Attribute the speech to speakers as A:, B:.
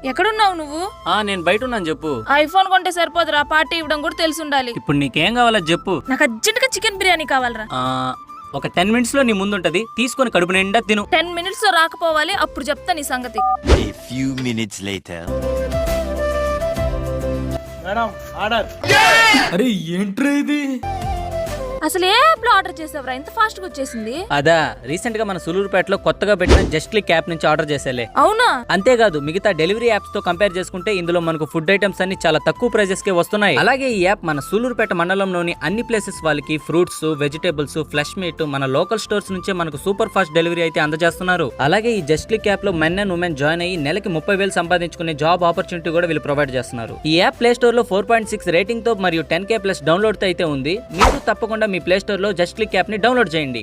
A: ఎక్కడున్నావు నువ్వు?
B: నేను బయట ఉన్నాను చెప్పు.
A: ఐఫోన్ కొంటే సరిపోదురా, పార్టీ ఇవ్వడం కూడా తెలిసి ఉండాలి.
B: ఇప్పుడు నీకేం కావాలో చెప్పు.
A: నాకు అర్జెంట్ గా చికెన్ బిర్యానీ కావాలరా.
B: ఒక 10 minutes లో నీ ముందుంటది, తీసుకొని కడుపు నిండా తిను.
A: 10 minutes లో రాకపోవాలి, అప్పుడు చెప్తా నీ సంగతి.
C: A few minutes later.
D: Madam order.
B: అరే ఏంట్రా ఇది?
A: అసలు ఏ యాప్ లో ఆర్డర్ చేసావురా, ఇంత ఫాస్ట్ గా వచ్చేసింది?
B: అదా రీసెంట్ గా మన సులూరుపేటలో కొత్తగా పెట్టిన జస్ట్ క్లిక్ యాప్ నుంచి ఆర్డర్ చేసేలే.
A: అవునా?
B: అంతేకాదు మిగతా డెలివరీ యాప్స్ తో కంపేర్ చేసుకుంటే ఇందులో మనకు ఫుడ్ ఐటమ్స్ అన్ని చాలా తక్కువ ప్రైజెస్ కే వస్తున్నాయి. అలాగే ఈ యాప్ మన సూలూరుపేట మండలంలోని అన్ని ప్లేసెస్ వాళ్ళకి ఫ్రూట్స్, వెజిటేబుల్స్, ఫ్లెష్ మీట్ మన లోకల్ స్టోర్స్ నుంచే మనకు సూపర్ ఫాస్ట్ డెలివరీ అయితే అందజేస్తున్నారు. అలాగే ఈ జస్ట్ క్లిక్ యాప్ లో మెన్ అండ్ ఉమెన్ జాయిన్ అయ్యి నెలకి 30,000 సంపాదించుకునే జాబ్ ఆపర్చునిటీ కూడా వీళ్ళు ప్రొవైడ్ చేస్తున్నారు. ఈ యాప్ ప్లే స్టోర్ లో 4.6 రేటింగ్ తో మరియు 10K+ డౌన్లోడ్ తో అయితే ఉంది. మీరు తప్పకుండా మీ ప్లే స్టోర్ లో జస్ట్ క్లిక్ యాప్ ని డౌన్లోడ్ చేయండి.